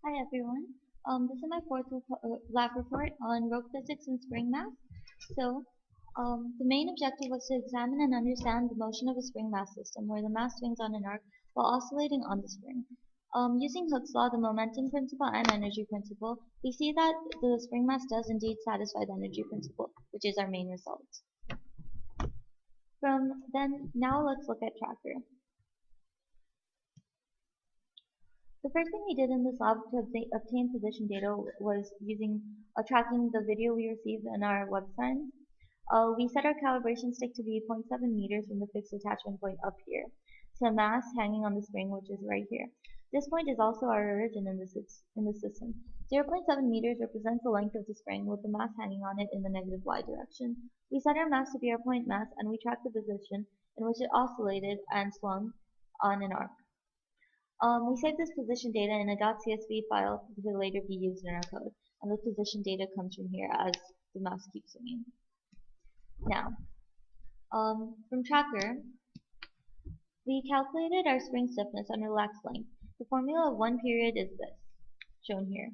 Hi everyone. This is my fourth lab report on rope physics and spring mass. So, the main objective was to examine and understand the motion of a spring mass system where the mass swings on an arc while oscillating on the spring. Using Hooke's law, the momentum principle, and energy principle, we see that the spring mass does indeed satisfy the energy principle, which is our main result. Now let's look at Tracker. The first thing we did in this lab to obtain position data was using tracking the video we received in our website. We set our calibration stick to be 0.7 meters from the fixed attachment point up here to a mass hanging on the spring, which is right here. This point is also our origin in the system. 0.7 meters represents the length of the spring with the mass hanging on it in the negative y direction. We set our mass to be our point mass and we tracked the position in which it oscillated and swung on an arc. We saved this position data in a .csv file to later be used in our code, and the position data comes from here as the mouse keeps swinging. Now, from Tracker, we calculated our spring stiffness and relaxed length. The formula of one period is this, shown here.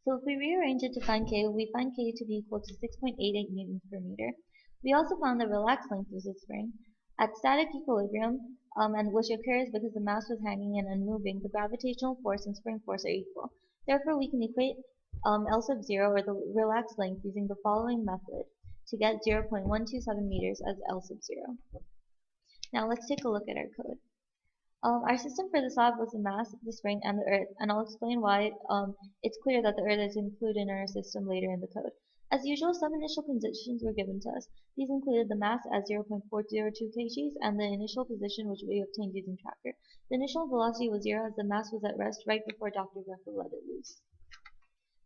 So if we rearrange it to find K, we find K to be equal to 6.88 newtons per meter. We also found the relaxed length of the spring. At static equilibrium, and which occurs because the mass was hanging and unmoving, the gravitational force and spring force are equal. Therefore, we can equate L sub 0, or the relaxed length, using the following method to get 0.127 meters as L sub 0. Now let's take a look at our code. Our system for this lab was the mass, the spring, and the Earth, and I'll explain why it's clear that the Earth is included in our system later in the code. As usual, some initial conditions were given to us. These included the mass as 0.402 kgs and the initial position which we obtained using Tracker. The initial velocity was 0 as the mass was at rest right before Dr. Greco let it loose.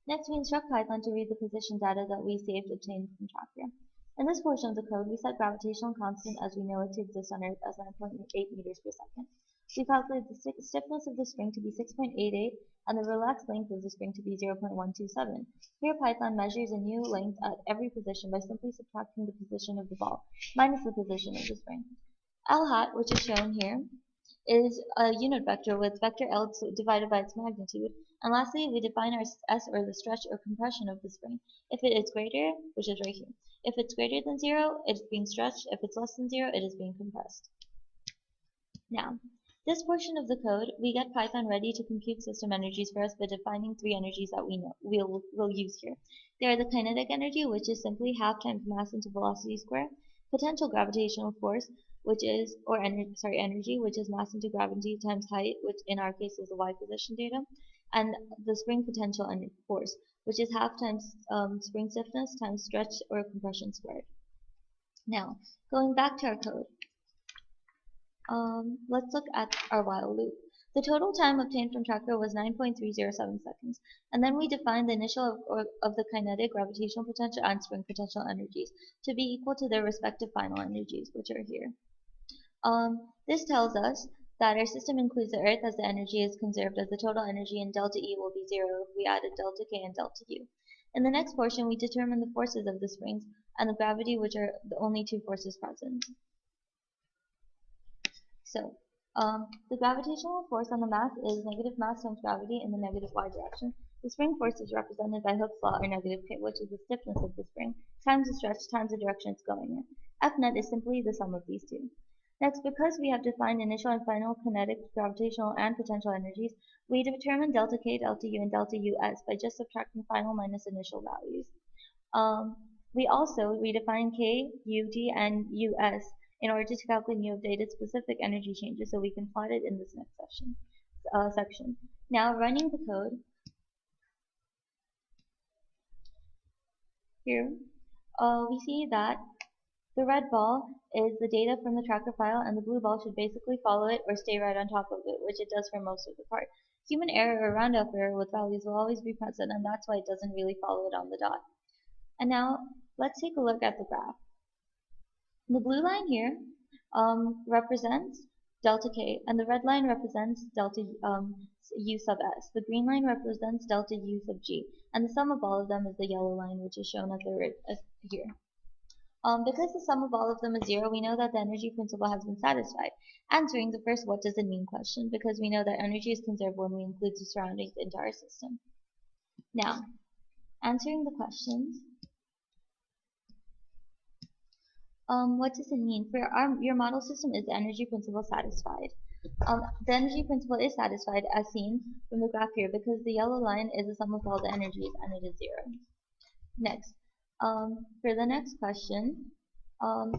Next, we instruct Python to read the position data that we saved obtained from Tracker. In this portion of the code, we set gravitational constant as we know it to exist on Earth as 9.8 meters per second. We calculated the stiffness of the spring to be 6.88 and the relaxed length of the spring to be 0.127. Here Python measures a new length at every position by simply subtracting the position of the ball minus the position of the spring. L hat, which is shown here, is a unit vector with vector L divided by its magnitude. And lastly, we define our S, or the stretch or compression of the spring. If it is greater, which is right here, if it's greater than 0, it's being stretched. If it's less than 0, it is being compressed. Now, this portion of the code, we get Python ready to compute system energies for us by defining three energies that we know we'll use here. They are the kinetic energy, which is simply half times mass into velocity square, potential gravitational force, which is energy, which is mass into gravity times height, which in our case is the y position data, and the spring potential force, which is half times spring stiffness times stretch or compression squared. Now, going back to our code. Let's look at our while loop. The total time obtained from Tracker was 9.307 seconds, and then we defined the initial of the kinetic, gravitational potential, and spring potential energies to be equal to their respective final energies, which are here. This tells us that our system includes the Earth as the energy is conserved, as the total energy in delta E will be 0 if we added delta K and delta U. In the next portion, we determine the forces of the springs and the gravity, which are the only two forces present. So, the gravitational force on the mass is negative mass times gravity in the negative y direction. The spring force is represented by Hooke's law, or negative K, which is the stiffness of the spring, times the stretch, times the direction it's going in. F net is simply the sum of these two. Next, because we have defined initial and final kinetic, gravitational, and potential energies, we determine delta K, delta U, and delta US by just subtracting final minus initial values. We also redefine K, U, D, and US in order to calculate new updated specific energy changes, so we can plot it in this next section. Now, running the code, here, we see that the red ball is the data from the Tracker file, and the blue ball should basically follow it or stay right on top of it, which it does for most of the part. Human error or roundup error with values will always be present, and that's why it doesn't really follow it on the dot. And now, let's take a look at the graph. The blue line here represents delta K, and the red line represents delta U sub S. The green line represents delta U sub G, and the sum of all of them is the yellow line, which is shown at the right here. Because the sum of all of them is 0, we know that the energy principle has been satisfied, answering the first what does it mean question, because we know that energy is conserved when we include the surroundings into our system. Now, answering the questions, what does it mean? For your model system, is the energy principle satisfied? The energy principle is satisfied as seen from the graph here because the yellow line is the sum of all the energies and it is 0. Next, for the next question, um,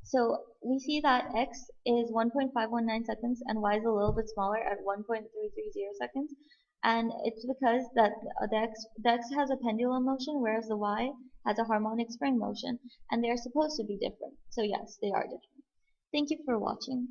so we see that x is 1.519 seconds and y is a little bit smaller at 1.330 seconds. And it's because that the x has a pendulum motion, whereas the y has a harmonic spring motion, and they are supposed to be different. So yes, they are different. Thank you for watching.